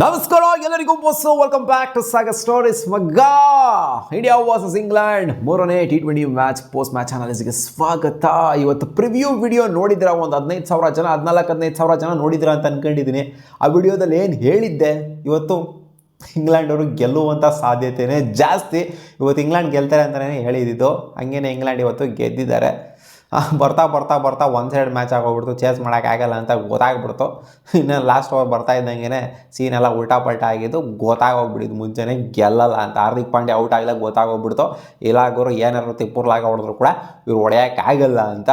ನಮಸ್ಕಾರ ಎಲ್ಲರಿಗೂ ಬಸ್ಸು welcome back to Sagar stories ಮಗ್ಗ. ಇಂಡಿಯಾ ವರ್ಸಸ್ ಇಂಗ್ಲೆಂಡ್ ಮೂರನೇ T20 ಮ್ಯಾಚ್ ಪೋಸ್ಟ್ ಮ್ಯಾಚ್ ಅನಾಲಿಸಿಗೆ ಸ್ವಾಗತ. ಇವತ್ತು ಪ್ರಿವ್ಯೂ ವಿಡಿಯೋ ನೋಡಿದ್ರೆ ಒಂದು 15,000 ಜನ 14-15,000 ಜನ ನೋಡಿದ್ರ ಅಂತ ಅನ್ಕೊಂಡಿದ್ದೀನಿ. ಆ ವಿಡಿಯೋದಲ್ಲಿ ಏನು ಹೇಳಿದ್ದೆ, ಇವತ್ತು ಇಂಗ್ಲೆಂಡ್ ಅವರು ಗೆಲ್ಲುವಂಥ ಸಾಧ್ಯತೆಯೇ ಜಾಸ್ತಿ. ಇವತ್ತು ಇಂಗ್ಲೆಂಡ್ ಗೆಲ್ತಾರೆ ಅಂತಲೇ ಹೇಳಿದ್ದು, ಹಂಗೇನೆ ಇಂಗ್ಲೆಂಡ್ ಇವತ್ತು ಗೆದ್ದಿದ್ದಾರೆ. ಬರ್ತಾ ಬರ್ತಾ ಬರ್ತಾ ಒನ್ ಸೈಡ್ ಮ್ಯಾಚ್ ಆಗೋಗ್ಬಿಡ್ತು, ಚೇಸ್ ಮಾಡೋಕ್ಕಾಗಲ್ಲ ಅಂತ ಗೊತ್ತಾಗ್ಬಿಡ್ತು. ಇನ್ನು ಲಾಸ್ಟ್ ಓವರ್ ಬರ್ತಾ ಇದ್ದಂಗೆ ಸೀನೆಲ್ಲ ಉಲ್ಟಾ ಪಲ್ಟಾ ಆಗಿದ್ದು ಗೊತ್ತಾಗೋಗ್ಬಿಟ್ಟಿದ್ದು ಮುಂಚೆನೇ ಗೆಲ್ಲಲ್ಲ ಅಂತ. ಹಾರ್ದಿಕ್ ಪಾಂಡ್ಯ ಔಟ್ ಆಗಲಾಗ ಗೊತ್ತಾಗೋಗ್ಬಿಡ್ತು, ಇಲ್ಲಾಗೋರು ಏನಾರು ತಿಪ್ಪುರ್ಲಾಗ ಹೊಡೆದ್ರು ಕೂಡ ಇವ್ರು ಹೊಡೆಯೋಕ್ಕಾಗಲ್ಲ ಅಂತ.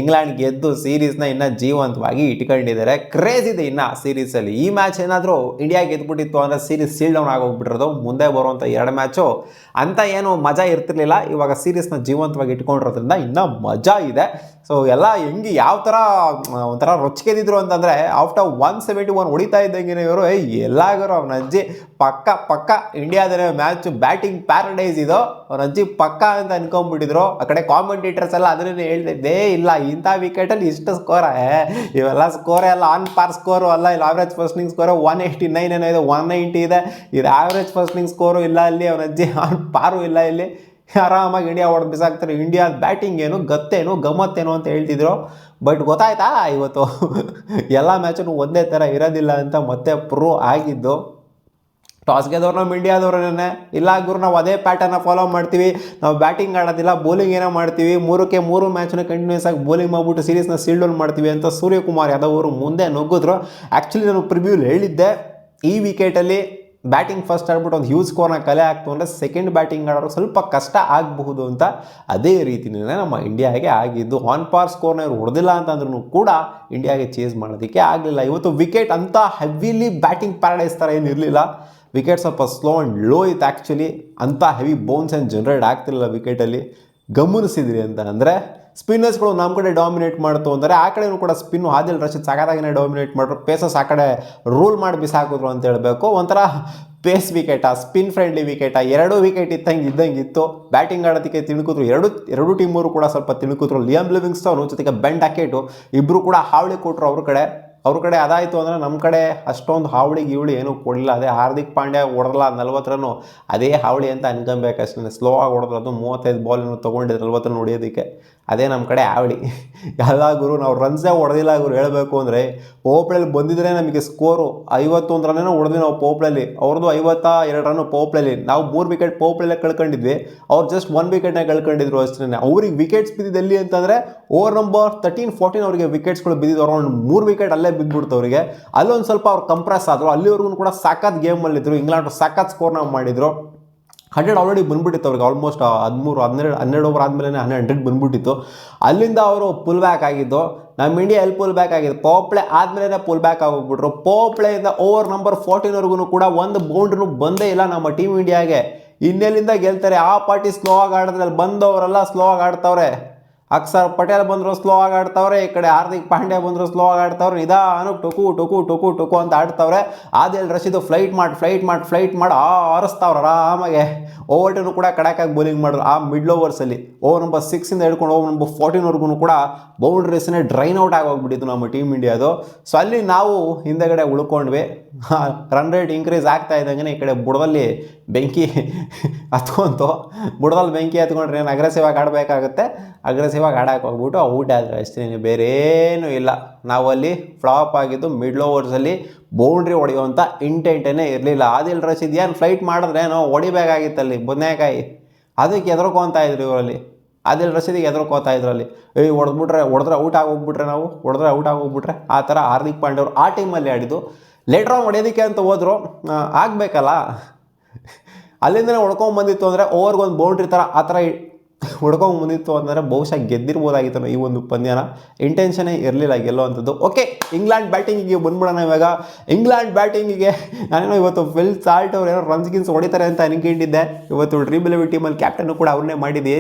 ಇಂಗ್ಲೆಂಡ್ ಗೆದ್ದು ಸೀರೀಸ್ನ ಇನ್ನೂ ಜೀವಂತವಾಗಿ ಇಟ್ಕೊಂಡಿದ್ದಾರೆ. ಕ್ರೇಜ್ ಇದೆ ಇನ್ನು ಸೀರೀಸಲ್ಲಿ. ಈ ಮ್ಯಾಚ್ ಏನಾದರೂ ಇಂಡಿಯಾ ಗೆದ್ದುಬಿಟ್ಟಿತ್ತು ಅಂದರೆ ಸೀರೀಸ್ ಸೀಲ್ ಡೌನ್ ಆಗೋಗ್ಬಿಟ್ಟಿರೋದು. ಮುಂದೆ ಬರುವಂಥ 2 ಮ್ಯಾಚು ಅಂತ ಏನು ಮಜಾ ಇರ್ತಿರ್ಲಿಲ್ಲ, ಇವಾಗ ಸೀರೀಸ್ನ ಜೀವಂತವಾಗಿ ಇಟ್ಕೊಂಡಿರೋದ್ರಿಂದ ಇನ್ನೂ ಮಜಾ ಇದೆ. ಸೊ ಎಲ್ಲ ಹೆಂಗೆ ಯಾವ ಥರ ಒಂಥರ ರೊಚ್ಚಿಗೆದಿದ್ರು ಅಂತಂದರೆ, ಆಫ್ಟರ್ 171 ಹೊಡಿತಾ ಇದ್ದಂಗೆ ಇವರು ಎಲ್ಲಾಗರು ಅವ್ನ ಅಜ್ಜಿ ಪಕ್ಕ ಇಂಡಿಯಾದ ಮ್ಯಾಚ್ ಬ್ಯಾಟಿಂಗ್ ಪ್ಯಾರಡೈಸ್ ಇದು, ಅವ್ನ ಅಜ್ಜಿ ಪಕ್ಕ ಅಂತ ಅನ್ಕೊಂಡ್ಬಿಟ್ಟಿದ್ರು. ಆ ಕಡೆ ಕಾಮೆಂಟೇಟರ್ಸ್ ಎಲ್ಲ ಅದನ್ನೇ ಹೇಳ್ತಿದ್ದೇ, ಇಲ್ಲ ಇಂಥ ವಿಕೆಟಲ್ಲಿ ಇಷ್ಟು ಸ್ಕೋರ, ಇವೆಲ್ಲ ಸ್ಕೋರೇ ಅಲ್ಲ, ಆನ್ ಪಾರ್ ಸ್ಕೋರು ಅಲ್ಲ. ಇಲ್ಲಿ ಆವ್ರೇಜ್ ಫಸ್ಟಿಂಗ್ ಸ್ಕೋರು 189 ಏನೋ ಇದೆ, 190 ಇದೆ. ಇದು ಆವ್ರೇಜ್ ಫಸ್ಟಿಂಗ್ ಸ್ಕೋರು ಇಲ್ಲ ಅಲ್ಲಿ, ಅವನ ಅಜ್ಜಿ ಆನ್ ಪಾರು ಇಲ್ಲ ಇಲ್ಲಿ. ಆರಾಮಾಗಿ ಇಂಡಿಯಾ ಹೊಡೆದು ಬಿಸಾಕ್ತಾರೆ. ಇಂಡಿಯಾ ಬ್ಯಾಟಿಂಗ್ ಏನು ಗತ್ತೇನು ಗಮ್ಮತ್ತೇನು ಅಂತ ಹೇಳ್ತಿದ್ರು. ಬಟ್ ಗೊತ್ತಾಯ್ತಾ, ಇವತ್ತು ಎಲ್ಲ ಮ್ಯಾಚನ್ನು ಒಂದೇ ಥರ ಇರೋದಿಲ್ಲ ಅಂತ ಮತ್ತೆ ಪ್ರೂವ್ ಆಗಿದ್ದು. ಟಾಸ್ ಗೆದ್ದವ್ರು ನಮ್ಮ ಇಂಡಿಯಾದವ್ರನ್ನೇ, ಇಲ್ಲ ಗುರು ನಾವು ಅದೇ ಪ್ಯಾಟರ್ನ ಫಾಲೋ ಮಾಡ್ತೀವಿ, ನಾವು ಬ್ಯಾಟಿಂಗ್ ಆಡೋದಿಲ್ಲ ಬೌಲಿಂಗ್ ಏನೋ ಮಾಡ್ತೀವಿ, 3 ಮ್ಯಾಚನ್ನ ಕಂಟಿನ್ಯೂಸ್ ಆಗಿ ಬೌಲಿಂಗ್ ಮಾಡಿಬಿಟ್ಟು ಸೀರೀಸ್ನ ಸೀಲ್ ಡೌನ್ ಮಾಡ್ತೀವಿ ಅಂತ ಸೂರ್ಯಕುಮಾರ್ ಯಾದವ್ ಅವರು ಮುಂದೆ ನುಗ್ಗಿದ್ರು. ಆ್ಯಕ್ಚುಲಿ ನಾನು ಪ್ರಿವ್ಯೂಲಿ ಹೇಳಿದ್ದೆ, ಈ ವಿಕೆಟಲ್ಲಿ ಬ್ಯಾಟಿಂಗ್ ಫಸ್ಟ್ ಆಡ್ಬಿಟ್ಟು ಒಂದು ಹ್ಯೂಜ್ ಸ್ಕೋರ್ನ ಕಲೆ ಆಗ್ತು ಅಂದರೆ ಸೆಕೆಂಡ್ ಬ್ಯಾಟಿಂಗ್ ಆಡೋರು ಸ್ವಲ್ಪ ಕಷ್ಟ ಆಗಬಹುದು ಅಂತ. ಅದೇ ರೀತಿಯೇ ನಮ್ಮ ಇಂಡಿಯಾಗೆ ಆಗಿದ್ದು. ಆನ್ ಪಾರ್ ಸ್ಕೋರ್ನ ಇವ್ರು ಹೊಡೆದಿಲ್ಲ ಅಂತಂದ್ರೂ ಕೂಡ ಇಂಡಿಯಾಗೆ ಚೇಸ್ ಮಾಡೋದಕ್ಕೆ ಆಗಲಿಲ್ಲ. ಇವತ್ತು ವಿಕೆಟ್ ಅಂತ ಹೆವಿಲಿ ಬ್ಯಾಟಿಂಗ್ ಪ್ಯಾರಡೈಸ್ ಥರ ಏನು ಇರಲಿಲ್ಲ. ವಿಕೆಟ್ ಸ್ವಲ್ಪ ಸ್ಲೋ ಆ್ಯಂಡ್ ಲೋ ಇತ್ತು ಆ್ಯಕ್ಚುಲಿ. ಅಂಥ ಹೆವಿ ಬೌನ್ಸ್ ಏನು ಜನರೇಟ್ ಆಗ್ತಿರಲಿಲ್ಲ ವಿಕೆಟಲ್ಲಿ. ಗಮನಿಸಿದ್ರಿ ಅಂತ ಅಂದರೆ ಸ್ಪಿನ್ನರ್ಸ್ಗಳು ನಮ್ಮ ಕಡೆ ಡಾಮಿನೇಟ್ ಮಾಡ್ತು ಅಂದರೆ ಆ ಕಡೆಯೂ ಕೂಡ ಸ್ಪಿನ್ನು ಆದಿಲ್ ರಶೀದ್ ಸಖತ್ತಾಗಿನೇ ಡಾಮಿನೇಟ್ ಮಾಡಿದ್ರು. ಪೇಸಸ್ ಆ ಕಡೆ ರೂಲ್ ಮಾಡಿ ಬಿಸಾಕಿದ್ರು ಅಂತ ಹೇಳಬೇಕು. ಒಂಥರ ಪೇಸ್ ವಿಕೆಟಾ ಸ್ಪಿನ್ ಫ್ರೆಂಡ್ಲಿ ವಿಕೆಟಾ, 2 ವಿಕೆಟ್ ಇದ್ದಂಗೆ ಇತ್ತು. ಬ್ಯಾಟಿಂಗ್ ಆಡೋದಕ್ಕೆ ತಿಳ್ಕಿದ್ರು, ಎರಡು ಟೀಮವರು ಕೂಡ ಸ್ವಲ್ಪ ತಿಳ್ಕಿದ್ರು. ಲಿಯಾಮ್ ಲಿವಿಂಗ್ಸ್ಟೋನ್ ಜೊತೆಗೆ ಬೆನ್ ಡಕೆಟು ಇಬ್ಬರು ಕೂಡ ಹಾವಳಿ ಕೊಟ್ಟರು ಅವ್ರ ಕಡೆ ಅದಾಯಿತು ಅಂದರೆ ನಮ್ಮ ಕಡೆ ಅಷ್ಟೊಂದು ಹಾವಳಿ ಏನೂ ಕೊಡಲಿಲ್ಲ. ಅದೇ ಹಾರ್ದಿಕ್ ಪಾಂಡ್ಯ ಹೊಡೆದ್ರಲ್ಲ 40 ರನ್ನು, ಅದೇ ಹಾವಳಿ ಅಂತ ಅನ್ಕೊಬೇಕಷ್ಟೇ. ಸ್ಲೋ ಆಗಿ ಹೊಡೆದ್ರು, ಅದು 35 ಬಾಲನ್ನು ತೊಗೊಂಡಿದ್ರು 40 ರನ್ ಹೊಡಿಯೋದಕ್ಕೆ. ಅದೇ ನಮ್ಮ ಕಡೆ ಹಾವಳಿ. ಎಲ್ಲ ಗುರು ನಾವು ರನ್ಸೇ ಹೊಡೆದಿಲ್ಲ ಗುರು ಹೇಳಬೇಕು ಅಂದರೆ. ಪೋಪ್ಲಲ್ಲಿ ಬಂದಿದ್ರೆ ನಮಗೆ ಸ್ಕೋರು 51 ರನ್ನೇನೋ ಹೊಡೆದ್ವಿ ನಾವು ಪೋಪ್ಲಲ್ಲಿ. ಅವ್ರದ್ದು 52 ರನ್ನು ಪೋಪ್ಲಲ್ಲಿ. ನಾವು 3 ವಿಕೆಟ್ ಪೋಪ್ಲಲ್ಲೇ ಕಳ್ಕೊಂಡಿದ್ವಿ, ಅವ್ರು ಜಸ್ಟ್ 1 ವಿಕೆಟ್ನ ಕಳ್ಕೊಂಡಿದ್ರು ಅಷ್ಟೇ. ಅವ್ರಿಗೆ ವಿಕೆಟ್ಸ್ ಬಿದ್ದಿದ್ದು ಎಲ್ಲಿ ಅಂತಂದರೆ ಓವರ್ ನಂಬರ್ 13-14 ಅವರಿಗೆ ವಿಕೆಟ್ಸ್ಗಳು ಬಿದ್ದಿದ್ದು. ಅರೌಂಡ್ 3 ವಿಕೆಟ್ ಅಲ್ಲೇ ಬಿದ್ದುಬಿಡ್ತು ಅವರಿಗೆ. ಅಲ್ಲೊಂದು ಸ್ವಲ್ಪ ಅವ್ರು ಕಂಪ್ರೆಸ್ ಆದರು. ಅಲ್ಲಿವರೆಗೂ ಕೂಡ ಸಖತ್ ಗೇಮಲ್ಲಿದ್ದರು. ಇಂಗ್ಲೆಂಡ್ ಸಖತ್ ಸ್ಕೋರ್ನ ಮಾಡಿದರು. 100 ಆಲ್ರೆಡಿ ಬಂದ್ಬಿಟ್ಟಿತ್ತು ಅವ್ರಿಗೆ. ಆಲ್ಮೋಸ್ಟ್ 12 ಓವರ್ ಆದಮೇಲೆ 100 ಬಂದ್ಬಿಟ್ಟಿತ್ತು. ಅಲ್ಲಿಂದ ಅವರು ಪುಲ್ ಬ್ಯಾಕ್ ಆಗಿದ್ದು. ನಮ್ಮ ಇಂಡಿಯಾ ಎಲ್ಲಿ ಪುಲ್ ಬ್ಯಾಕ್ ಆಗಿದ್ದು, ಪವರ್ ಪ್ಲೇ ಆದಮೇಲೆ ಪುಲ್ ಬ್ಯಾಕ್ ಆಗೋಗ್ಬಿಟ್ರು. ಪವರ್ ಪ್ಲೇಯಿಂದ ಓವರ್ ನಂಬರ್ 14ವರೆಗೂ ಕೂಡ ಒಂದು ಬೌಂಡ್ರಿನೂ ಬಂದೇ ಇಲ್ಲ ನಮ್ಮ ಟೀಮ್ ಇಂಡಿಯಾಗೆ. ಇನ್ನೆಲ್ಲಿಂದ ಗೆಲ್ತಾರೆ? ಆ ಪಾರ್ಟಿ ಸ್ಲೋ ಆಗಿ ಆಡಿದ್ರಲ್ಲಿ ಬಂದವರೆಲ್ಲ ಸ್ಲೋ ಆಗಿ ಆಡ್ತಾವ್ರೆ. ಅಕ್ಷರ್ ಪಟೇಲ್ ಬಂದರು ಸ್ಲೋ ಆಗಿ ಆಡ್ತಾವ್ರೆ, ಈ ಕಡೆ ಹಾರ್ದಿಕ್ ಪಾಂಡ್ಯ ಬಂದರು ಸ್ಲೋ ಆಗಿ ಆಡ್ತಾವ್ರೆ. ನಿಧಾನಕ್ಕೆ ಟೊಕು ಅಂತ ಆಡ್ತಾವ್ರೆ. ಆದಿಲ್ ರಶೀದ್ ಫ್ಲೈಟ್ ಮಾಡಿ ಆರಿಸ್ತಾವ್ರೆ ಆರಾಮಾಗೆ. ಓವರ್ಟನ್ನು ಕೂಡ ಕಡಕಾಗಿ ಬೌಲಿಂಗ್ ಮಾಡಿದ್ರು ಆ ಮಿಡ್ಲ್ ಓವರ್ಸಲ್ಲಿ. ಓವರ್ ನಂಬರ್ 6ಇಂದ ಹಿಡ್ಕೊಂಡು ಓವರ್ ನಂಬರ್ 14ವರೆಗೂ ಕೂಡ ಬೌಂಡ್ರೀಸ್ನೇ ಡ್ರೈನ್ ಔಟ್ ಆಗೋಗ್ಬಿಟ್ಟಿತ್ತು ನಮ್ಮ ಟೀಮ್ ಇಂಡಿಯಾದು. ಸೊ ಅಲ್ಲಿ ನಾವು ಹಿಂದೆಗಡೆ ಉಳ್ಕೊಂಡ್ವಿ. ರನ್ ರೇಟ್ ಇನ್ಕ್ರೀಸ್ ಆಗ್ತಾ ಇದ್ದಂಗೆ ಈ ಕಡೆ ಬುಡದಲ್ಲಿ ಬೆಂಕಿ ಹತ್ಕೊಂತು. ಬುಡದಲ್ಲಿ ಬೆಂಕಿ ಹತ್ಕೊಂಡ್ರೆ ಏನು ಅಗ್ರೆಸಿವ್ ಆಗಿ ಆಡಬೇಕಾಗುತ್ತೆ. ಅಗ್ರೆಸಿವ್ ಆಗಿ ಆಡಕ್ಕೆ ಹೋಗ್ಬಿಟ್ಟು ಔಟ್ ಆದರೆ ಅಷ್ಟೇ, ಬೇರೇನೂ ಇಲ್ಲ. ನಾವಲ್ಲಿ ಫ್ಲಾಪ್ ಆಗಿದ್ದು ಮಿಡ್ಲ್ ಓವರ್ಸಲ್ಲಿ ಬೌಂಡ್ರಿ ಹೊಡೆಯುವಂಥ ಇಂಟೆಂಟೇ ಇರಲಿಲ್ಲ. ಆದಿಲ್ ರಶೀದ್ ಏನು ಫ್ಲೈಟ್ ಮಾಡಿದ್ರೆ ನಾವು ಹೊಡಿಬೇಕಾಗಿತ್ತಲ್ಲಿ ಬದನೆಕಾಯಿ, ಅದಕ್ಕೆ ಎದುರ್ಕೊತಾ ಇದ್ರು ಇವರಲ್ಲಿ. ಆದಿಲ್ ರಶೀದಿಗೆ ಎದುರ್ಕೋತಾ ಇದ್ರು ಅಲ್ಲಿ. ಹೊಡೆದ್ರೆ ಔಟ್ ಆಗೋಗ್ಬಿಟ್ರೆ ಆ ಥರ ಹಾರ್ದಿಕ್ ಪಾಂಡ್ಯ ಅವರು ಆ ಟೀಮಲ್ಲಿ ಆಡಿದ್ದು. ಲೇಟ್ರ್ ಆನ್ ಹೊಡೆಯೋದಕ್ಕೆ ಅಂತ ಹೋದ್ರು, ಆಗಬೇಕಲ್ಲ. ಅಲ್ಲಿಂದನೇ ಹೊಡ್ಕೊಂಬಂದಿತ್ತು ಅಂದರೆ ಓವರ್ಗೊಂದು ಬೌಂಡ್ರಿ ಥರ ಆ ಥರ ಹೊಡ್ಕೊಂಬಂದಿತ್ತು ಅಂದರೆ ಬಹುಶಃ ಗೆದ್ದಿರ್ಬೋದಾಗಿತ್ತು ಈ ಒಂದು ಪಂದ್ಯನ. ಇಂಟೆನ್ಷನೇ ಇರಲಿಲ್ಲ ಗೆಲ್ಲುವಂಥದ್ದು. ಓಕೆ, ಇಂಗ್ಲೆಂಡ್ ಬ್ಯಾಟಿಂಗಿಗೆ ಬಂದ್ಬಿಡೋಣ ಇವಾಗ. ಇಂಗ್ಲೆಂಡ್ ಬ್ಯಾಟಿಂಗಿಗೆ ನಾನೇನೋ ಇವತ್ತು ಫಿಲ್ ಸಾಲ್ಟ್ ಅವ್ರು ಏನೋ ರನ್ಸ್ ಹೊಡಿತಾರೆ ಅಂತ ಅನ್ಕೊಂಡಿದ್ದೆ. ಇವತ್ತು ಡ್ರೀಮ್ 11 ಟೀಮಲ್ಲಿ ಕ್ಯಾಪ್ಟನ್ನು ಕೂಡ ಅವ್ರನ್ನೇ ಮಾಡಿದ್ದೆ,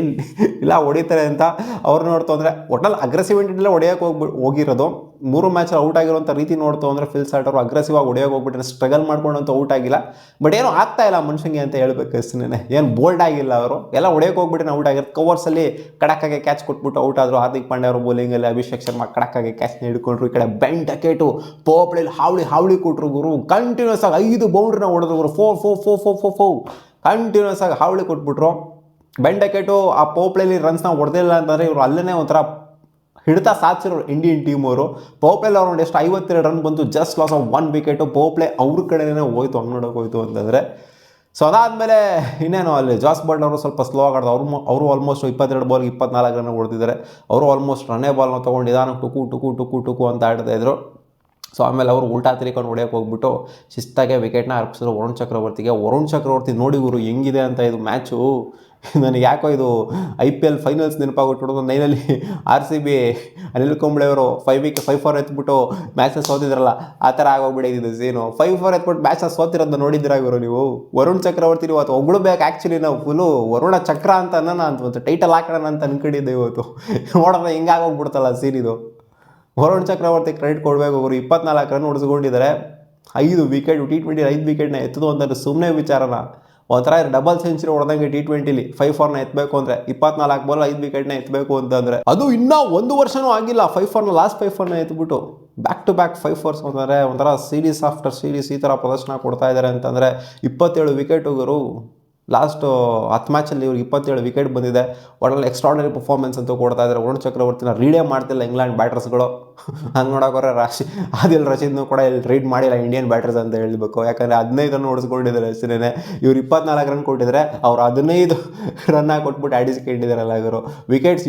ಇಲ್ಲ ಹೊಡಿತಾರೆ ಅಂತ. ಅವ್ರು ನೋಡ್ತು ಅಂದರೆ ಒಟ್ಟಲ್ಲಿ ಅಗ್ರೆಸಿವ್ ಇಂಟೆಂಟಲ್ಲೇ ಹೊಡೆಯೋಕೆ ಹೋಗಿರೋದು. ಮೂರು ಮ್ಯಾಚಲ್ಲಿ ಔಟ್ ಆಗಿರುವಂಥ ರೀತಿ ನೋಡ್ತು ಅಂದರೆ ಫಿಲ್ ಸಾಲ್ಟ್ ಅವರು ಅಗ್ರೆಸಿವ್ ಆಗಿ ಹೊಡೆಯೋಕೆ ಹೋಗ್ಬಿಟ್ಟು ಸ್ಟ್ರಗಲ್ ಮಾಡ್ಕೊಂಡಂತೂ ಔಟ್ ಆಗಿಲ್ಲ. ಬಟ್ ಏನೋ ಆಗ್ತಾ ಇಲ್ಲ ಮನುಷ್ಯಂಗೆ ಅಂತ ಹೇಳ್ಬೇಕು ಅಷ್ಟೇ. ಏನು ಬೋಲ್ಡ್ ಆಗಿಲ್ಲ ಅವರು, ಎಲ್ಲ ಹೊಡೆಯೋಕೆ ಹೋಗ್ಬಿಟ್ಟು ಔಟ್ ಆಗಿರೋದು. ಕವರ್ಸಲ್ಲಿ ಕಡಕ್ಕಾಗೆ ಕ್ಯಾಚ್ ಕೊಟ್ಬಿಟ್ಟು ಔಟ್ ಆದರು. ಹಾರ್ದಿಕ್ ಪಾಂಡ್ಯ ಅವರು ಬೌಲಿಂಗಲ್ಲಿ, ಅಭಿಷೇಕ್ ಶರ್ಮಾ ಕಡಕ್ಕಾಗೆ ಕ್ಯಾಚ್ನ ಹಿಡ್ಕೊಂಡ್ರು. ಈ ಕಡೆ ಬೆನ್ ಡಕೆಟು ಪೋಪ್ಲೆಯಲ್ಲಿ ಹಾವಳಿ ಕೊಟ್ಟರು ಗುರು. ಕಂಟಿನ್ಯೂಸ್ ಆಗಿ 5 ಬೌಂಡ್ರಿನ ಹೊಡೆದ್ರು ಗುರು. 4 ಕಂಟಿನ್ಯೂಸ್ ಆಗಿ ಹಾವಳಿ ಕೊಟ್ಬಿಟ್ರು. ಬೆನ್ ಡಕೆಟು ಆ ಪೋಪ್ಲೆಯಲ್ಲಿ ರನ್ಸ್ನ ಹೊಡೆದಿಲ್ಲ ಅಂತಂದರೆ ಇವರು ಅಲ್ಲೇ ಒಂಥರ ಹಿಡ್ತಾ ಸಾಧಿಸಿರೋರು ಇಂಡಿಯನ್ ಟೀಮ್ ಅವರು. ಪೋಪ್ಲೆಲ್ಲಿ ಅವ್ರು ಎಷ್ಟು 52 ರನ್ ಬಂತು, ಜಸ್ಟ್ ಲಾಸ್ ಆಫ್ 1 ವಿಕೆಟು. ಪೋಪ್ಲೆ ಅವ್ರ ಕಡೆನೇ ಹೋಯ್ತು, ಹಂಗೆ ನೋಡೋಕೆ ಹೋಯ್ತು ಅಂತಂದರೆ. ಸೊ ಅದಾದಮೇಲೆ ಇನ್ನೇನು ಅಲ್ಲಿ ಜಾಸ್ ಬಟ್ಲರ್ ಅವರು ಸ್ವಲ್ಪ ಸ್ಲೋ ಆಗಾಡ್ದು. ಅವರು ಆಲ್ಮೋಸ್ಟ್ 22 ಬಾಲ್ಗೆ 24 ರನ್ ಹೊಡೆದಿದ್ದಾರೆ. ಅವರು ಆಲ್ಮೋಸ್ಟ್ ರನ್ನೇ ಬಾಲ್ನ ತೊಗೊಂಡು ನಿಧಾನಕ್ಕೆ ಟುಕು ಅಂತ ಆಡ್ತಾಯಿದ್ರು. ಸೊ ಆಮೇಲೆ ಅವರು ಉಲ್ಟಾ ತಿರ್ಕೊಂಡು ಹೊಡೆಯೋಕೆ ಹೋಗ್ಬಿಟ್ಟು ಶಿಸ್ತಾಗೆ ವಿಕೆಟ್ನ ಅರ್ಪಿಸಿದ್ರು ವರುಣ್ ಚಕ್ರವರ್ತಿಗೆ. ವರುಣ್ ಚಕ್ರವರ್ತಿ ನೋಡಿ ಗುರು ಹೆಂಗಿದೆ ಅಂತ ಇದು ಮ್ಯಾಚು. ನನಗೆ ಯಾಕೋ ಇದು IPL ಫೈನಲ್ಸ್ ನೆನಪಾಗ್ಬಿಟ್ಟು 9ಅಲ್ಲಿ RCB ಅನಿಲ್ ಕುಂಬ್ಳೆ ಅವರು 5-4 ಎತ್ಬಿಟ್ಟು ಮ್ಯಾಚ್ನ ಸೋತಿದ್ರಲ್ಲ, ಆ ಥರ ಆಗೋಗ್ಬಿಟ್ಟಿದ್ದು ಸೀನು. 5-4 ಎತ್ಬಿಟ್ಟು ಮ್ಯಾಚ್ನ ಸೋತಿರೋದನ್ನ ನೋಡಿದ್ದೀರಾ ಗುರು ನೀವು. ವರುಣ್ ಚಕ್ರವರ್ತಿ ಇವತ್ತು ಹೊಗಳ್ಬೇಕು. ಆ್ಯಕ್ಚುಲಿ ನಾವು ಫುಲ್ಲು ವರುಣ ಚಕ್ರ ಅಂತ ಅನ್ನೋಣ ಅಂತ ಟೈಟಲ್ ಹಾಕೋಣ ಅಂತ ಅನ್ಕೊಂಡಿದ್ದೆ. ಇವತ್ತು ನೋಡೋಣ ಹಿಂಗಾಗೋಗ್ಬಿಡ್ತಲ್ಲ ಸೀನ್ ಇದು. ವರುಣ್ ಚಕ್ರವರ್ತಿ ಕ್ರೆಡಿಟ್ ಕೊಡಬೇಕು. ಅವರು 24 ರನ್ ಹೊಡೆಸ್ಕೊಂಡಿದ್ದಾರೆ, 5 ವಿಕೆಟ್. T20 5 ವಿಕೆಟ್ನ ಎತ್ತದು ಅಂತಂದರೆ ಸುಮ್ಮನೆ ವಿಚಾರನ. ಒಂಥರ ಡಬಲ್ ಸೆಂಚುರಿ ಹೊಡೆದಂಗೆ T20ಲಿ 5-4ನ ಎತ್ತಬೇಕು ಅಂದರೆ 24 ಬಾಲ್ 5 ವಿಕೆಟ್ನ ಎತ್ತಬೇಕು ಅಂತಂದರೆ ಅದು ಇನ್ನೂ 1 ವರ್ಷನೂ ಆಗಿಲ್ಲ. 5-4ನ ಲಾಸ್ಟ್ 5-4ನ ಎತ್ಬಿಟ್ಟು ಬ್ಯಾಕ್ ಟು ಬ್ಯಾಕ್ 5-4s ಅಂತಂದರೆ ಒಂಥರ ಸೀರೀಸ್ ಆಫ್ಟರ್ ಸೀರೀಸ್ ಈ ಥರ ಪ್ರದರ್ಶನ ಕೊಡ್ತಾ ಇದ್ದಾರೆ ಅಂತಂದರೆ 27 ವಿಕೆಟುಗಳು ಲಾಸ್ಟ್ 10 ಮ್ಯಾಚಲ್ಲಿ ಇವ್ರಿಗೆ 27 ವಿಕೆಟ್ ಬಂದಿದೆ. ಒಳ್ಳೆ ಎಕ್ಸ್ಟ್ರಾರ್ಡಿನರಿ ಪರ್ಫಾರ್ಮೆನ್ಸ್ ಅಂತೂ ಕೊಡ್ತಾ ಇದ್ದಾರೆ. ವರುಣ್ ಚಕ್ರವರ್ತಿನ ರೀಡೇ ಮಾಡ್ತಿಲ್ಲ ಇಂಗ್ಲೆಂಡ್ ಬ್ಯಾಟರ್ಸ್ಗಳು. ಹಂಗೆ ನೋಡೋಕೋರೆ ಆದಿಲ್ ರಶೀದ್ನು ಕೂಡ ಇಲ್ಲಿ ರೀಡ್ ಮಾಡಿಲ್ಲ ಇಂಡಿಯನ್ ಬ್ಯಾಟರ್ಸ್ ಅಂತ ಹೇಳಬೇಕು. ಯಾಕಂದರೆ 15 ರನ್ ಹೊಡೆಸ್ಕೊಂಡಿದ್ದಾರೆ ಅಷ್ಟೇ. ಇವ್ರು 24 ರನ್ ಕೊಟ್ಟಿದ್ದಾರೆ, ಅವ್ರು 15 ರನ್ನ ಕೊಟ್ಬಿಟ್ಟು ಆಡಿಸ್ಕೊಂಡಿದ್ದಾರಲ್ಲ ಇವರು. ವಿಕೆಟ್ಸ್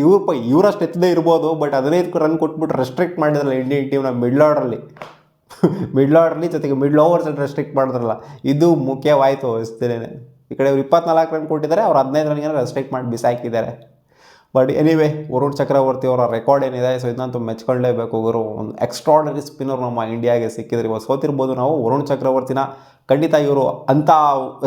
ಇವರಷ್ಟು ಎತ್ತದೇ ಇರ್ಬೋದು, ಬಟ್ 15 ರನ್ ಕೊಟ್ಬಿಟ್ಟು ರೆಸ್ಟ್ರಿಕ್ಟ್ ಮಾಡಿದ್ರಲ್ಲ ಇಂಡಿಯನ್ ಟೀಮ್ನ ಮಿಡ್ಲ್ ಆರ್ಡ್ರಲ್ಲಿ ಜೊತೆಗೆ ಮಿಡ್ಲ್ ಓವರ್ಸಲ್ಲಿ ರೆಸ್ಟ್ರಿಕ್ಟ್ ಮಾಡಿದ್ರಲ್ಲ, ಇದು ಮುಖ್ಯವಾಯಿತು ಅಷ್ಟೇ. ಈ ಕಡೆ ಇವ್ರು 24 ರನ್ ಕೊಟ್ಟಿದ್ದಾರೆ, ಅವ್ರು 15 ರನ್ಗೆ ರೆಸ್ಟ್ರಿಕ್ಟ್ ಮಾಡಿ ಬಿಸಾಕಿದ್ದಾರೆ. ಬಟ್ ಎನಿವೇ ವರುಣ್ ಚಕ್ರವರ್ತಿ ಅವರ ರೆಕಾರ್ಡ್ ಏನಿದೆ, ಸೊ ಇದನ್ನಂತೂ ಮೆಚ್ಕೊಳ್ಳೇಬೇಕು ಗುರು. ಒಂದು ಎಕ್ಸ್ಟ್ರಾರ್ಡನರಿ ಸ್ಪಿನ್ನರ್ ನಮ್ಮ ಇಂಡಿಯಾಗೆ ಸಿಕ್ಕಿದ್ರೆ. ಇವಾಗ ಸೋತಿರ್ಬೋದು ನಾವು ವರುಣ್ ಚಕ್ರವರ್ತಿನ, ಖಂಡಿತ ಇವರು ಅಂತ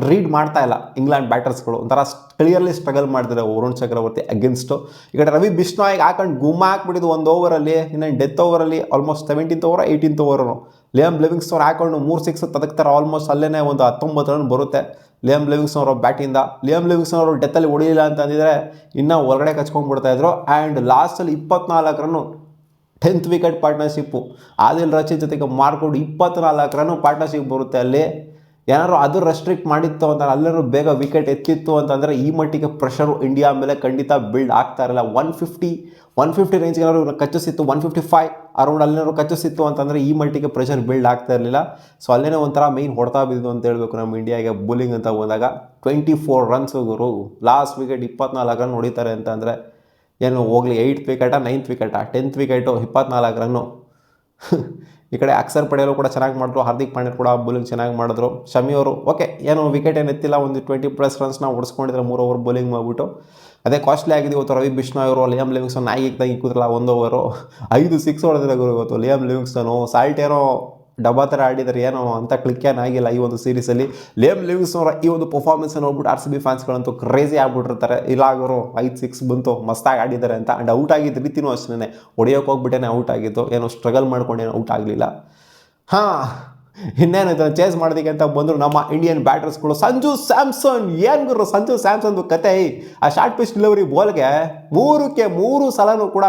ರೀಡ್ ಮಾಡ್ತಾ ಇಲ್ಲ ಇಂಗ್ಲೆಂಡ್ ಬ್ಯಾಟರ್ಸ್ಗಳು. ಒಂಥರ ಕ್ಲಿಯರ್ಲಿ ಸ್ಟ್ರಗಲ್ ಮಾಡ್ತಿದ್ದಾರೆ ವರುಣ್ ಚಕ್ರವರ್ತಿ ಅಗೇನ್ಸ್ಟು. ಈ ಕಡೆ ರವಿ ಬಿಷ್ಣಾಯ್ಗೆ ಹಾಕೊಂಡು ಗುಮ್ಮ ಹಾಕ್ಬಿಟ್ಟಿದ್ದು 1 ಓವರಲ್ಲಿ. ಇನ್ನು ಡೆತ್ ಓವರಲ್ಲಿ almost 17th over 18th over Liam Livingstone ಹಾಕೊಂಡು 3 6 ತದಕ್ತಾರೆ. ಆಲ್ಮೋಸ್ಟ್ ಅಲ್ಲೇ ಒಂದು 19 ರನ್ ಬರುತ್ತೆ ಲಿಯಾಮ್ ಲಿವಿಂಗ್ಸ್ಟೋನ್ ಅವರ ಬ್ಯಾಟಿಂದ. ಲಿಯಾಮ್ ಲಿವಿಂಗ್ಸ್ಟೋನ್ ಅವರು ಡೆತ್ತಲ್ಲಿ ಹೊಡಿಲಿಲ್ಲ ಅಂತ ಅಂದಿದ್ರೆ ಇನ್ನೂ ಹೊರಗಡೆ ಕಚ್ಕೊಂಡ್ಬಿಡ್ತಾಯಿದ್ರು. ಆ್ಯಂಡ್ ಲಾಸ್ಟಲ್ಲಿ 24 run 10th wicket partnership Adil Rashid ಜೊತೆಗೆ ಮಾರ್ಕೊಂಡು 24 ರನ್ನು ಪಾರ್ಟ್ನರ್ಶಿಪ್ ಬರುತ್ತೆ. ಅಲ್ಲಿ ಏನಾದ್ರು ಅದು ರೆಸ್ಟ್ರಿಕ್ಟ್ ಮಾಡಿತ್ತು ಅಂತ ಅಲ್ಲೇನೂ ಬೇಗ ವಿಕೆಟ್ ಎತ್ತಿತ್ತು ಅಂತಂದರೆ ಈ ಮಟ್ಟಿಗೆ ಪ್ರೆಷರು ಇಂಡಿಯಾ ಮೇಲೆ ಖಂಡಿತ ಬಿಲ್ಡ್ ಆಗ್ತಾ ಇರಲಿಲ್ಲ. 150 ರೇಂಜ್ಗೆ ಏನಾದ್ರು ಇವ್ರನ್ನ ಕಚ್ಚಿಸಿತ್ತು, 155 ಅರೌಂಡ್ ಅಲ್ಲೇನಾದ್ರು ಕಚ್ಚಿಸಿತ್ತು ಅಂತಂದರೆ ಈ ಮಟ್ಟಿಗೆ ಪ್ರೆಷರ್ ಬಿಲ್ಡ್ ಆಗ್ತಾ ಇರಲಿಲ್ಲ. ಸೊ ಅಲ್ಲೇ ಒಂಥರ ಮೈನ್ ಹೊಡ್ತಾ ಬಿದ್ದು ಅಂತ ಹೇಳಬೇಕು ನಮ್ಮ ಇಂಡಿಯಾಗೆ ಬೌಲಿಂಗ್ ಅಂತ ಹೋದಾಗ. 24 ರನ್ಸ್ ಗುರು, ಲಾಸ್ಟ್ ವಿಕೆಟ್ 24 ರನ್ ಹೊಡಿತಾರೆ ಅಂತಂದರೆ ಏನು ಹೋಗಲಿ 8th ವಿಕೆಟಾ 9th ವಿಕೆಟಾ 10th wicket 24 run. ಈ ಕಡೆ ಅಕ್ಷರ್ ಪಟೇಲು ಕೂಡ ಚೆನ್ನಾಗಿ ಮಾಡಿದ್ರು, ಹಾರ್ದಿಕ್ ಪಾಂಡ್ಯ ಕೂಡ ಬೌಲಿಂಗ್ ಚೆನ್ನಾಗಿ ಮಾಡಿದ್ರು. ಶಮಿ ಅವರು ಓಕೆ ಏನು ವಿಕೆಟ್ ಏನು ಎತ್ತಿಲ್ಲ, ಒಂದು 20+ ರನ್ಸ್ನ ಹೊಡೆಸ್ಕೊಂಡಿದ್ರೆ 3 ಓವರ್ ಬೌಲಿಂಗ್ ಮಾಡಿಬಿಟ್ಟು. ಅದೇ ಕಾಸ್ಟ್ಲಿ ಆಗಿದೆ ಇವತ್ತು. ರವಿ ಬಿಷ್ಣಾಯ್ ಅವರು ಲಿಯಾಮ್ ಲಿವಿಂಗ್ಸ್ಟನ್ ನಾಯಿಗೆ ಕೂತ್ರಲ್ಲ 1 ಓವರು 5 6 ಹೊಡೆದಿದ್ದಾರೆ ಗುರು ಇವತ್ತು ಲಿಯಾಮ್ ಲಿವಿಂಗ್ಸ್ಟನು. ಸಾಲ್ಟ್ ಏನೋ ಡಬ್ಬಾ ಥರ ಆಡಿದ್ದಾರೆ, ಏನೋ ಅಂತ ಕ್ಲಿಕ್ ಏನಾಗಿಲ್ಲ ಈ ಒಂದು ಸೀರೀಸಲ್ಲಿ. ಲಿಯಾಮ್ ಲಿವಿಂಗ್ಸ್ಟನ್ ಅವರ ಈ ಒಂದು ಪರ್ಫಾರ್ಮೆನ್ಸ್ ನೋಡ್ಬಿಟ್ಟು RCB ಫ್ಯಾನ್ಸ್ಗಳಂತೂ ಕ್ರೇಜಿ ಆಗ್ಬಿಟ್ಟಿರ್ತಾರೆ. ಇಲ್ಲ ಅವರು 5 6 ಬಂತು ಮಸ್ತಾಗಿ ಆಡಿದ್ದಾರೆ ಅಂತ. ಆ್ಯಂಡ್ ಔಟ್ ಆಗಿದ್ದ ರೀತಿಯೂ ಅಷ್ಟೇ, ಹೊಡೆಯೋಕೆ ಹೋಗ್ಬಿಟ್ಟೇ ಔಟ್ ಆಗಿತ್ತು, ಏನೋ ಸ್ಟ್ರಗಲ್ ಮಾಡ್ಕೊಂಡೇನೋ ಔಟ್ ಆಗಲಿಲ್ಲ. ಇನ್ನೇನು ಇದನ್ನು ಚೇಸ್ ಮಾಡೋದಕ್ಕೆ ಅಂತ ಬಂದರು ನಮ್ಮ ಇಂಡಿಯನ್ ಬ್ಯಾಟರ್ಸ್ಗಳು. ಸಂಜು ಸ್ಯಾಮ್ಸನ್ ಏನು ಗುರು, ಸಂಜು ಸ್ಯಾಮ್ಸನ್ದು ಕತೆ. ಆ ಶಾರ್ಟ್ ಪಿಚ್ ಡೆಲಿವರಿ ಬಾಲ್ಗೆ 3 ಸಲನೂ ಕೂಡ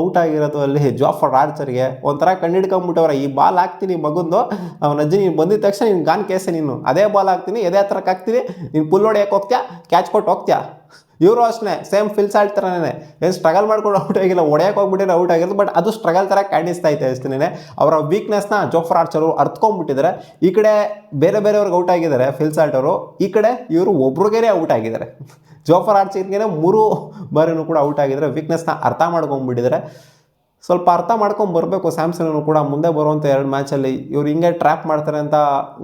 ಔಟ್ ಆಗಿರೋದು ಅಲ್ಲಿ ಜಾಫರ್ ಆರ್ಚರ್ಗೆ. ಒಂಥರ ಕಂಡಿಡ್ಕೊಂಬಿಟ್ಟವ್ರೆ, ಈ ಬಾಲ್ ಹಾಕ್ತೀನಿ ಮಗಂದು, ಅವನ ಅಜ್ಜಿ ನೀನು ಬಂದಿದ ತಕ್ಷಣ ನೀನು ಗಾನ್ ಕೇಸೆ, ನೀನು ಅದೇ ಬಾಲ್ ಹಾಕ್ತೀನಿ ಎದೆ ಹತ್ರಕ್ಕೆ ಹಾಕ್ತೀನಿ, ನೀನು ಪುಲ್ ಹೊಡೆಯೋಕೆ ಹೋಗ್ತೀಯಾ, ಕ್ಯಾಚ್ ಕೊಟ್ಟು ಹೋಗ್ತೀಯಾ. ಇವರು ಅಷ್ಟೇ ಸೇಮ್ ಫಿಲ್ ಸಾಲ್ಟ್ ಥರನೇ ಏನು ಸ್ಟ್ರಗಲ್ ಮಾಡ್ಕೊಂಡು ಔಟ್ ಆಗಿಲ್ಲ, ಹೊಡೆಯೋಕೆ ಹೋಗ್ಬಿಟ್ಟಿದ್ರೆ ಔಟ್ ಆಗಿರೋದು. ಬಟ್ ಅದು ಸ್ಟ್ರಗಲ್ ಥರ ಕಾಣಿಸ್ತಾ ಐತೆ ಅಷ್ಟೇ. ಅವರ ವೀಕ್ನೆಸ್ನ ಜಾಫರ್ ಆರ್ಚರ್ ಅವರು ಅರ್ತ್ಕೊಂಡ್ಬಿಟ್ಟಿದ್ದಾರೆ. ಈ ಕಡೆ ಬೇರೆಯವ್ರಿಗೆ ಔಟ್ ಆಗಿದ್ದಾರೆ ಫಿಲ್ ಸಾಲ್ಟ್ ಅವರು, ಈ ಕಡೆ ಇವರು ಒಬ್ರಿಗೇ ಔಟ್ ಆಗಿದ್ದಾರೆ. ಜಾಫರ್ ಆರ್ಚರ್ಗೆ 3 ಬಾರಿನೂ ಕೂಡ ಔಟ್ ಆಗಿದ್ದಾರೆ. ವೀಕ್ನೆಸ್ನ ಅರ್ಥ ಮಾಡ್ಕೊಂಡ್ಬಿಟ್ಟಿದ್ದಾರೆ. ಸ್ವಲ್ಪ ಅರ್ಥ ಮಾಡ್ಕೊಂಡು ಬರಬೇಕು ಸ್ಯಾಮ್ಸನ್ನು ಕೂಡ. ಮುಂದೆ ಬರುವಂಥ 2 ಮ್ಯಾಚಲ್ಲಿ ಇವ್ರು ಹಿಂಗೆ ಟ್ರ್ಯಾಪ್ ಮಾಡ್ತಾರೆ ಅಂತ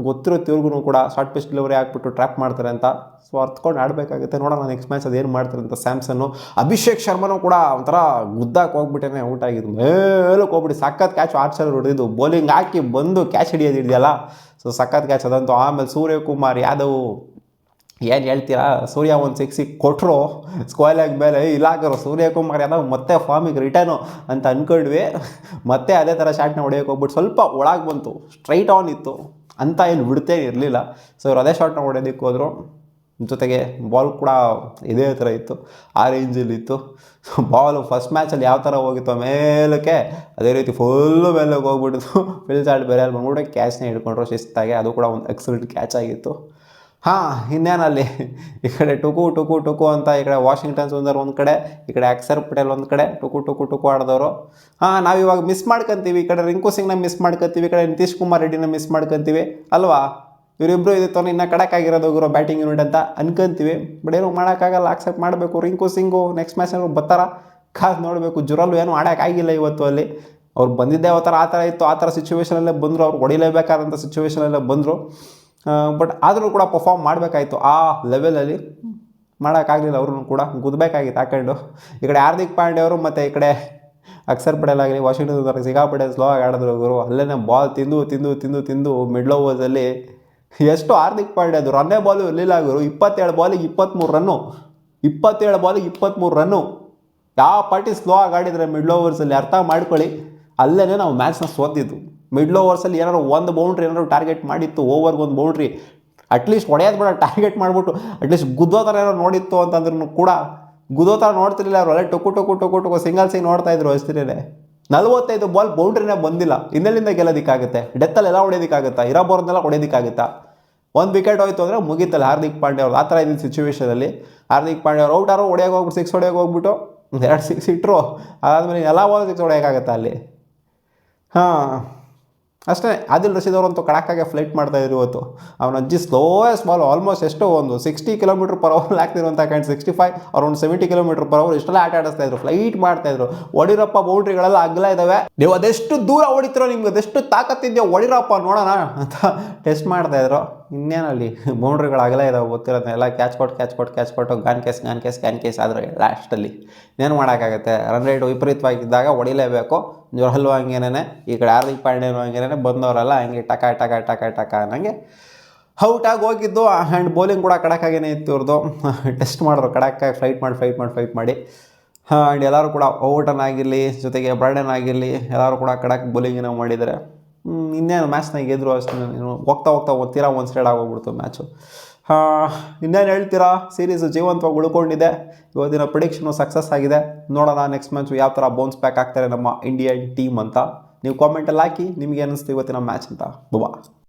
ಗೊತ್ತಿರುತ್ತೆ ಇವ್ರಿಗೂ ಕೂಡ. ಶಾರ್ಟ್ ಪಿಚ್ ಡೆಲಿವರಿ ಹಾಕ್ಬಿಟ್ಟು ಟ್ರ್ಯಾಪ್ ಮಾಡ್ತಾರೆ ಅಂತ. ಸೊ ಅರ್ತ್ಕೊಂಡು ಆಡಬೇಕಾಗುತ್ತೆ. ನೋಡೋಣ ನೆಕ್ಸ್ಟ್ ಮ್ಯಾಚ್ ಅದೇನು ಮಾಡ್ತಾರೆ ಅಂತ ಸ್ಯಾಮ್ಸನ್ನು. ಅಭಿಷೇಕ್ ಶರ್ಮನೂ ಕೂಡ ಒಂಥರ ಗುದ್ದಾಗಿ ಹೋಗ್ಬಿಟ್ಟೇ ಔಟ್ ಆಗಿದ್ದು, ಮೇಲಕ್ಕೆ ಹೋಗ್ಬಿಟ್ಟು ಸಖತ್ ಕ್ಯಾಚ್ ಆರ್ಚರ್ ಹೊಡೆದಿದ್ದು. ಬೌಲಿಂಗ್ ಹಾಕಿ ಬಂದು ಕ್ಯಾಚ್ ಹಿಡಿಯೋದಿದೆಯಲ್ಲ, ಸೊ ಸಖತ್ ಕ್ಯಾಚ್ ಅದಂತೂ. ಆಮೇಲೆ ಸೂರ್ಯಕುಮಾರ್ ಯಾದವ್ ಏನು ಹೇಳ್ತೀರಾ, ಸೂರ್ಯ ಒಂದು ಸಿಕ್ಸಿಗೆ ಕೊಟ್ಟರು ಸ್ಕ್ವಾಲಾಗಿ ಮೇಲೆ ಇಲ್ಲಾಕರು ಸೂರ್ಯಕುಮಾರ್ ಯಾದವ್ ಮತ್ತೆ ಫಾರ್ಮಿಗೆ ರಿಟರ್ನು ಅಂತ ಅಂದ್ಕೊಂಡ್ವಿ. ಮತ್ತೆ ಅದೇ ಥರ ಶಾಟ್ನ ಹೊಡೆಯೋಕೆ ಹೋಗ್ಬಿಟ್ಟು ಸ್ವಲ್ಪ ಒಳಗೆ ಬಂತು, ಸ್ಟ್ರೈಟ್ ಆನ್ ಇತ್ತು ಅಂತ ಏನು ಬಿಡ್ತೇ ಇರಲಿಲ್ಲ. ಸೊ ಇವ್ರು ಅದೇ ಶಾಟ್ನ ಹೊಡೆಯೋದಕ್ಕೆ ಹೋದರು. ಜೊತೆಗೆ ಬಾಲ್ ಕೂಡ ಇದೇ ಥರ ಇತ್ತು, ಆ ರೇಂಜಲ್ಲಿತ್ತು. ಬಾಲು ಫಸ್ಟ್ ಮ್ಯಾಚಲ್ಲಿ ಯಾವ ಥರ ಹೋಗಿತ್ತು ಮೇಲಕ್ಕೆ, ಅದೇ ರೀತಿ ಫುಲ್ಲು ಮೇಲಕ್ಕೆ ಹೋಗ್ಬಿಟ್ಟಿತ್ತು. ಫಿಲ್ ಸಾಲ್ಟ್ ಬೇರೆ ಅಲ್ಲಿ ಬಂದ್ಬಿಟ್ಟು ಕ್ಯಾಚ್ನ ಹಿಡ್ಕೊಂಡ್ರು ಶಿಸ್ತಾಗೆ, ಅದು ಕೂಡ ಒಂದು ಎಕ್ಸಲೆಂಟ್ ಕ್ಯಾಚ್ ಆಗಿತ್ತು. ಹಾಂ, ಇನ್ನೇನಲ್ಲಿ ಈ ಕಡೆ ಟುಕು ಅಂತ ಈ ಕಡೆ ವಾಷಿಂಗ್ಟನ್ ಸುಂದರ್ ಒಂದು ಕಡೆ, ಈ ಕಡೆ ಅಕ್ಷರ್ ಪಟೇಲ್ ಒಂದು ಕಡೆ ಟುಕು ಆಡಿದವರು. ಹಾಂ, ನಾವಿವಾಗ ಮಿಸ್ ಮಾಡ್ಕೊತೀವಿ, ಈ ಕಡೆ ರಿಂಕು ಸಿಂಗ್ನ ಮಿಸ್ ಮಾಡ್ಕೊತೀವಿ, ಈ ಕಡೆ ನಿತೀಶ್ ಕುಮಾರ್ ರೆಡ್ಡಿನ ಮಿಸ್ ಮಾಡ್ಕೊತೀವಿ ಅಲ್ವಾ. ಇವರಿಬ್ಬರು ಇದಿತ್ತು ಇನ್ನೂ ಕಡಕ್ಕಾಗಿರೋದು ಇವರು ಬ್ಯಾಟಿಂಗ್ ಯೂನಿಟ್ ಅಂತ ಅನ್ಕೊಂತೀವಿ. ಬಟ್ ಏನೂ ಮಾಡೋಕ್ಕಾಗಲ್ಲ, ಆಕ್ಸೆಪ್ಟ್ ಮಾಡಬೇಕು. ರಿಂಕು ಸಿಂಗು ನೆಕ್ಸ್ಟ್ ಮ್ಯಾಚ್ನಲ್ಲಿ ಬರ್ತಾರ, ಕಾದು ನೋಡಬೇಕು. ಜುರಲ್ಲು ಏನೂ ಆಡೋಕ್ಕಾಗಿಲ್ಲ ಇವತ್ತು ಅಲ್ಲಿ. ಅವ್ರು ಬಂದಿದ್ದೇ ಆ ಥರ ಇತ್ತು, ಆ ಥರ ಸಿಚುವೇಷನಲ್ಲೇ ಬಂದರು, ಅವ್ರು ಹೊಡಿಲೇಬೇಕಾದಂಥ ಸಿಚುವೇಷನಲ್ಲೇ ಬಂದರು. ಬಟ್ ಆದರೂ ಕೂಡ ಪರ್ಫಾರ್ಮ್ ಮಾಡಬೇಕಾಯ್ತು. ಆ ಲೆವೆಲಲ್ಲಿ ಮಾಡೋಕ್ಕಾಗಲಿಲ್ಲ, ಅವ್ರನ್ನೂ ಕೂಡ ಗುದ್ದಬೇಕಾಗಿತ್ತು ಹಾಕೊಂಡು. ಈ ಕಡೆ ಹಾರ್ದಿಕ್ ಪಾಂಡ್ಯ ಅವರು ಮತ್ತು ಈ ಕಡೆ ಅಕ್ಷರ್ ಪಟೇಲ್ ಆಗಲಿ ವಾಷಿಂಗ್ಟನ್ ಸುಂದರ್ ಸಿಕ್ಕಾಪಟ್ಟೆ ಸ್ಲೋ ಆಗಿ ಆಡಿದ್ರು ಇವರು. ಅಲ್ಲೇ ಬಾಲ್ ತಿಂದು ಮಿಡ್ಲ್ ಓವರ್ಸಲ್ಲಿ ಎಷ್ಟು ಹಾರ್ದಿಕ್ ಪಾಂಡ್ಯದು ರನ್ನೇ ಬಾಲು ಇರಲಿಲ್ಲ ಅವರು. 27 ಬಾಲಿಗೆ 23 ರನ್ನು, 27 ಬಾಲಿಗೆ 23 ರನ್ನು. ಯಾವ ಪಾರ್ಟಿ ಸ್ಲೋ ಆಗಿ ಆಡಿದರೆ ಮಿಡ್ಲ್ ಓವರ್ಸಲ್ಲಿ ಅರ್ಥ ಮಾಡ್ಕೊಳ್ಳಿ. ಅಲ್ಲೇ ನಾವು ಮ್ಯಾಚ್ನ ಸೋತಿದ್ದು. ಮಿಡ್ಲ್ ಓವರ್ಸಲ್ಲಿ ಏನಾದ್ರು ಒಂದು ಬೌಂಡ್ರಿ ಏನಾದ್ರು ಟಾರ್ಗೆಟ್ ಮಾಡಿತ್ತು, ಓವರ್ಗೆ ಒಂದು ಬೌಂಡ್ರಿ ಅಟ್ಲೀಸ್ಟ್ ಹೊಡೆಯೋದು ಬೇಡ, ಟಾರ್ಗೆಟ್ ಮಾಡಿಬಿಟ್ಟು ಅಟ್ಲೀಸ್ಟ್ ಗುದ್ದೋ ಥರ ಏನಾದ್ರು ನೋಡಿತ್ತು ಅಂತಂದ್ರೂ ಕೂಡ ಗುದ್ದೋ ಥರ ನೋಡ್ತಿರಲಿಲ್ಲ ಅವರು. ಅಲ್ಲೇ ಟುಕು ಸಿಂಗಲ್ ನೋಡ್ತಾಯಿದ್ರು ಅಷ್ಟೇ. 45 ಬಾಲ್ ಬೌಂಡ್ರಿನೇ ಬಂದಿಲ್ಲ, ಇನ್ನೆಲ್ಲಿಂದ ಗೆಲ್ಲೋದಕ್ಕಾಗುತ್ತೆ? ಡೆತ್ತಲ್ಲೆಲ್ಲ ಹೊಡೆಯೋದಕ್ಕಾಗುತ್ತಾ? ಇರೋಬೋರ್ನೆಲ್ಲ ಹೊಡೆಯೋದಕ್ಕಾಗುತ್ತಾ? ಒಂದು ವಿಕೆಟ್ ಹೋಯ್ತು ಅಂದರೆ ಮುಗೀತಲ್ಲ ಹಾರ್ದಿಕ್ ಪಾಂಡ್ಯ ಅವ್ರು. ಆ ಥರ ಇದ್ದಿದ್ದು ಸಿಚುವೇಷನಲ್ಲಿ ಹಾರ್ದಿಕ್ ಪಾಂಡ್ಯ ಅವ್ರು ಔಟಾರು ಹೊಡೆಯೋಕೆ ಹೋಗ್ಬಿಟ್ಟು 6 ಹೊಡೆಯೋಕೆ ಹೋಗ್ಬಿಟ್ಟು 2 6 ಇಟ್ಟರು. ಅದಾದಮೇಲೆ ಎಲ್ಲ ಬಾಲ್ 6 ಹೊಡೆಯೋಕ್ಕಾಗತ್ತಾ ಅಲ್ಲಿ? ಹಾಂ, ಅಷ್ಟೇ. ಆದಿಲ್ ರಶೀದ್ ಅವರಂತೂ ಕಡಕ್ಕಾಗೆ ಫ್ಲೈಟ್ ಮಾಡ್ತಾಯಿದ್ರು ಇವತ್ತು. ಅವನ ಅಜ್ಜಿ ಸ್ಲೋಯೆಸ್ಟ್ ಬಾಲ್ ಆಲ್ಮೋಸ್ಟ್ ಎಷ್ಟು ಒಂದು 60 km/h ಆಗ್ತಿರುವಂಥ ಕೈಂಡ್ 65 ಒಂದು 70 km/h ಇಷ್ಟೆಲ್ಲ ಆಟ ಆಡಿಸ್ತಾಯಿದ್ರು, ಫ್ಲೈಟ್ ಮಾಡ್ತಾಯಿದ್ರು. ಹೊಡಿರಪ್ಪ ಬೌಂಡ್ರಿಗಳೆಲ್ಲ ಅಗ್ಲ ಇದ್ದಾವೆ, ನೀವು ಅದೆಷ್ಟು ದೂರ ಹೊಡಿತೀರೋ, ನಿಮ್ಗೆ ಅದೆಷ್ಟು ತಾಕತ್ತಿದೆಯೋ ಹೊಡಿರಪ್ಪ ನೋಡೋಣ ಅಂತ ಟೆಸ್ಟ್ ಮಾಡ್ತಾಯಿದ್ರು. ಇನ್ನೇನಲ್ಲಿ ಬೌಂಡ್ರಿಗಳು ಅಗಲ ಇದಾವೆ ಗೊತ್ತಿರೋದು, ಎಲ್ಲ ಕ್ಯಾಚ್ ಕೊಟ್ಟು ಗಾನ್ ಕೇಸ್ ಆದರೆ ಲಾಸ್ಟಲ್ಲಿ ಏನು ಮಾಡೋಕ್ಕಾಗತ್ತೆ? Run rate ವಿಪರೀತವಾಗಿದ್ದಾಗ ಹೊಡಿಲೇಬೇಕು. ಜೊಹಲ್ಲು ಹಂಗೇನೆ, ಈ ಕಡೆ ಹಾರ್ದಿಕ್ ಪಾಂಡ್ಯನೂ ಹಂಗೇನೆ, ಬಂದವರೆಲ್ಲ ಹಂಗೆ ಟಕ ಅನ್ನಂಗೆ ಔಟಾಗಿ ಹೋಗಿದ್ದು. ಆ್ಯಂಡ್ ಬೌಲಿಂಗ್ ಕೂಡ ಕಡಕ್ಕಾಗೇನೆ ಇತ್ತು ಇವ್ರದ್ದು. ಟೆಸ್ಟ್ ಮಾಡಿದ್ರು ಕಡಕ್ಕಾಗಿ, ಫ್ಲೈಟ್ ಮಾಡಿ. ಆ್ಯಂಡ್ ಎಲ್ಲರೂ ಕೂಡ ಓವರ್ಟನ್ ಆಗಿರಲಿ, ಜೊತೆಗೆ ಬರ್ಡನ್ ಆಗಿರಲಿ, ಎಲ್ಲರೂ ಕೂಡ ಕಡಕ್ ಬೌಲಿಂಗಿನ ಮಾಡಿದ್ದಾರೆ. ಇನ್ನೇನು ಮ್ಯಾಚ್ನ ಗೆದ್ರು ಅಷ್ಟೇ. ಹೋಗ್ತಾ ತೀರಾ ಒಂದು ಸೈಡ್ ಆಗೋಗ್ಬಿಡ್ತು ಮ್ಯಾಚು. ಇನ್ನೇನು ಹೇಳ್ತೀರಾ? ಸೀರೀಸು ಜೀವಂತವಾಗಿ ಉಳ್ಕೊಂಡಿದೆ. ಇವತ್ತಿನ ಪ್ರಿಡಿಕ್ಷನು ಸಕ್ಸಸ್ ಆಗಿದೆ. ನೋಡೋಣ ನೆಕ್ಸ್ಟ್ ಮ್ಯಾಚು ಯಾವ ಥರ ಬೌನ್ಸ್ ಬ್ಯಾಕ್ ಆಗ್ತಾರೆ ನಮ್ಮ ಇಂಡಿಯನ್ ಟೀಮ್ ಅಂತ. ನೀವು ಕಾಮೆಂಟಲ್ಲಿ ಹಾಕಿ ನಿಮಗೆ ಅನ್ನಿಸ್ತು ಇವತ್ತಿನ ಮ್ಯಾಚ್ ಅಂತ. ಬುಬಾ.